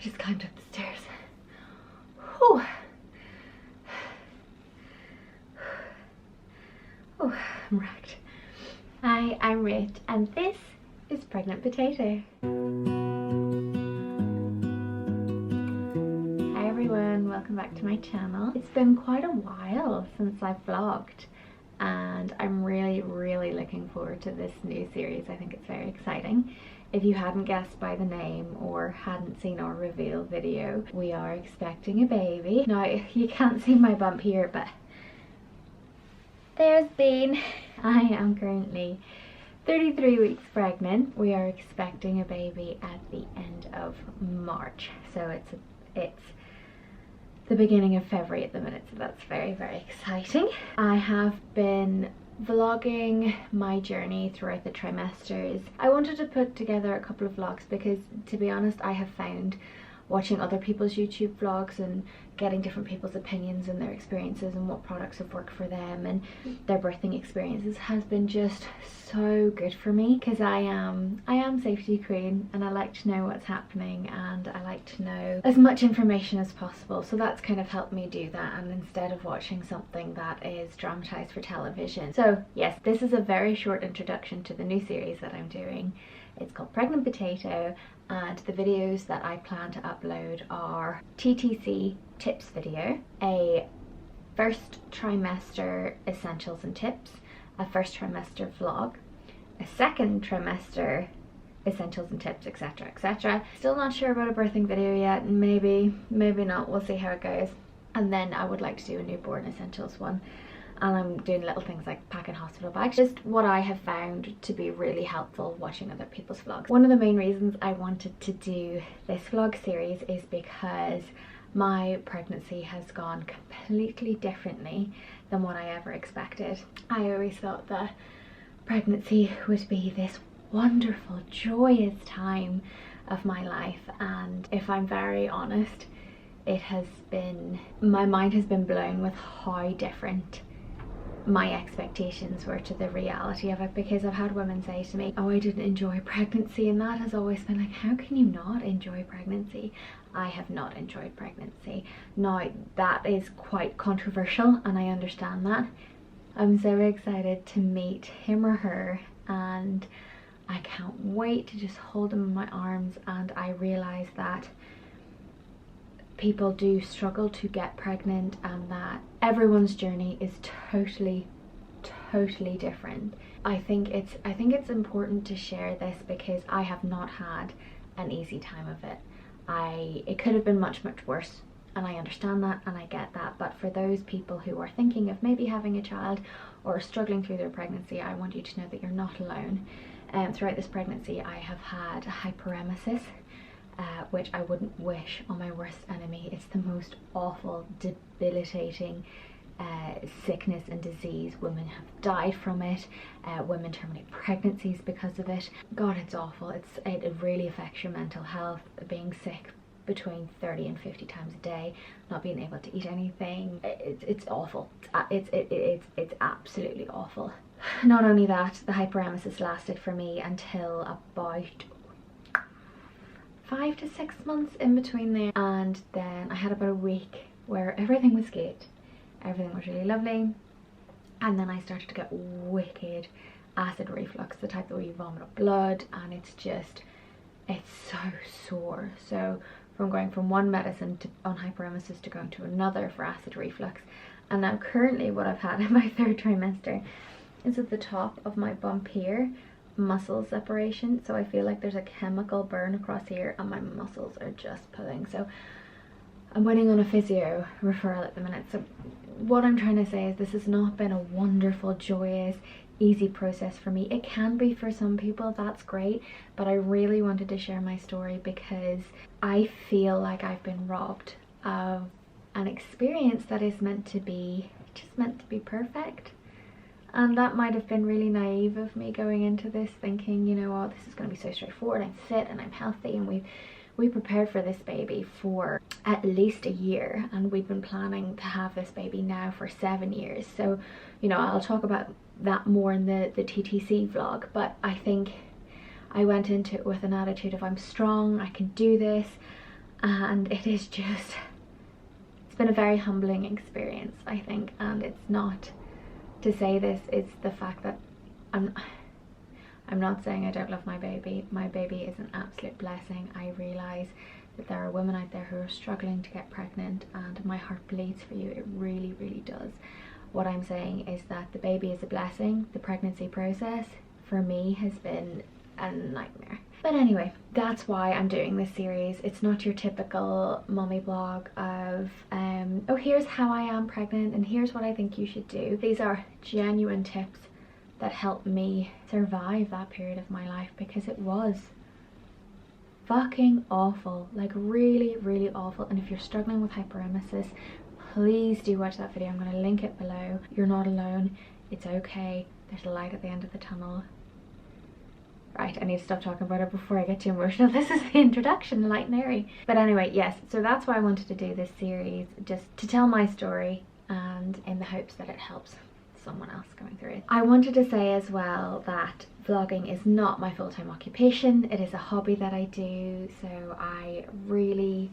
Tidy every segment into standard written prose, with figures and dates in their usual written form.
just climbed up the stairs. Whew. Oh, I'm wrecked. Hi, I'm Rach and this is Pregnant Potato. Hi everyone, welcome back to my channel. It's been quite a while since I've vlogged and I'm really looking forward to this new series. I think it's very exciting. If you hadn't guessed by the name or hadn't seen our reveal video, we are expecting a baby. Now, you can't see my bump here, but there's Bean. I am currently 33 weeks pregnant. We are expecting a baby at the end of March. So it's the beginning of February at the minute, so that's very exciting. I have been vlogging my journey throughout the trimesters. I wanted to put together a couple of vlogs because, to be honest, I have found watching other people's YouTube vlogs and getting different people's opinions and their experiences and what products have worked for them and their birthing experiences has been just so good for me, because I am safety queen and I like to know what's happening and I like to know as much information as possible. So that's kind of helped me do that, and instead of watching something that is dramatized for television. So yes, this is a very short introduction to the new series that I'm doing. It's called Pregnant Potato, and the videos that I plan to upload are TTC tips video, a first trimester essentials and tips, a first trimester vlog, a second trimester essentials and tips, etc, etc. Still not sure about a birthing video yet, maybe not, we'll see how it goes. And then I would like to do a newborn essentials one. And I'm doing little things like packing hospital bags, just what I have found to be really helpful watching other people's vlogs. One of the main reasons I wanted to do this vlog series is because my pregnancy has gone completely differently than what I ever expected. I always thought that pregnancy would be this wonderful, joyous time of my life, and if I'm very honest, it has been, my mind has been blown with how different my expectations were to the reality of it, because I've had women say to me, oh, I didn't enjoy pregnancy, and that has always been like, how can you not enjoy pregnancy? I have not enjoyed pregnancy. Now that is quite controversial and I understand that. I'm so excited to meet him or her, and I can't wait to just hold him in my arms. And I realise that people do struggle to get pregnant and that everyone's journey is totally different. I think it's important to share this because I have not had an easy time of it. It could have been much worse, and I understand that and I get that, but for those people who are thinking of maybe having a child or struggling through their pregnancy, I want you to know that you're not alone. Throughout this pregnancy I have had hyperemesis, which I wouldn't wish on my worst enemy. It's the most awful, debilitating sickness and disease. Women have died from it, women terminate pregnancies because of it. God, it's awful. It really affects your mental health, being sick between 30 and 50 times a day, not being able to eat anything. It's awful. It's absolutely awful. Not only that, the hyperemesis lasted for me until about 5 to 6 months in between there, and then I had about a week where everything was good, everything was really lovely, and then I started to get wicked acid reflux, the type where you vomit up blood, and it's so sore. So from going from one medicine on hyperemesis to going to another for acid reflux, and now currently what I've had in my third trimester is at the top of my bump here, muscle separation. So I feel like there's a chemical burn across here and my muscles are just pulling. So I'm waiting on a physio referral at the minute. So what I'm trying to say is this has not been a wonderful, joyous, easy process for me. It can be for some people, that's great, but I really wanted to share my story because I feel like I've been robbed of an experience that is meant to be perfect. And that might have been really naive of me going into this thinking, you know, oh, this is going to be so straightforward, I'm fit and I'm healthy, and we prepared for this baby for at least a year, and we've been planning to have this baby now for 7 years. So, you know, I'll talk about that more in the TTC vlog, but I think I went into it with an attitude of I'm strong, I can do this, and it is just, it's been a very humbling experience, I think. And it's not to say this, it's the fact that I'm not saying I don't love my baby. My baby is an absolute blessing. I realise that there are women out there who are struggling to get pregnant, and my heart bleeds for you. It really, really does. What I'm saying is that the baby is a blessing. The pregnancy process for me has been a nightmare. But anyway, that's why I'm doing this series. It's not your typical mommy blog of oh, here's how I am pregnant and here's what I think you should do. These are genuine tips that helped me survive that period of my life, because it was fucking awful, like really, really awful. And if you're struggling with hyperemesis, please do watch that video. I'm going to link it below. You're not alone. It's okay. There's a light at the end of the tunnel. Right, I need to stop talking about it before I get too emotional. This is the introduction, light and airy. But anyway, yes, so that's why I wanted to do this series, just to tell my story, and in the hopes that it helps someone else going through it. I wanted to say as well that vlogging is not my full-time occupation. It is a hobby that I do, so I really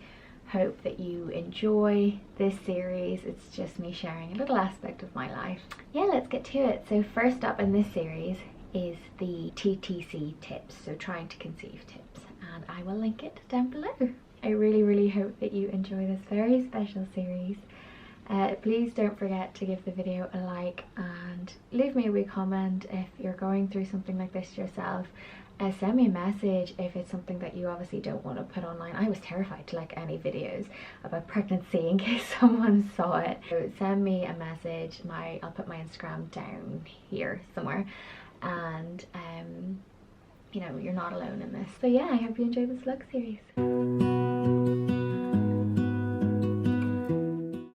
hope that you enjoy this series. It's just me sharing a little aspect of my life. Yeah, let's get to it. So first up in this series is the TTC tips, so trying to conceive tips, and I will link it down below. I really, really hope that you enjoy this very special series. Please don't forget to give the video a like and leave me a wee comment if you're going through something like this yourself. Send me a message if it's something that you obviously don't want to put online. I was terrified to like any videos about pregnancy in case someone saw it. So send me a message. I'll put my Instagram down here somewhere, and you know, you're not alone in this. So yeah, I hope you enjoy this vlog series.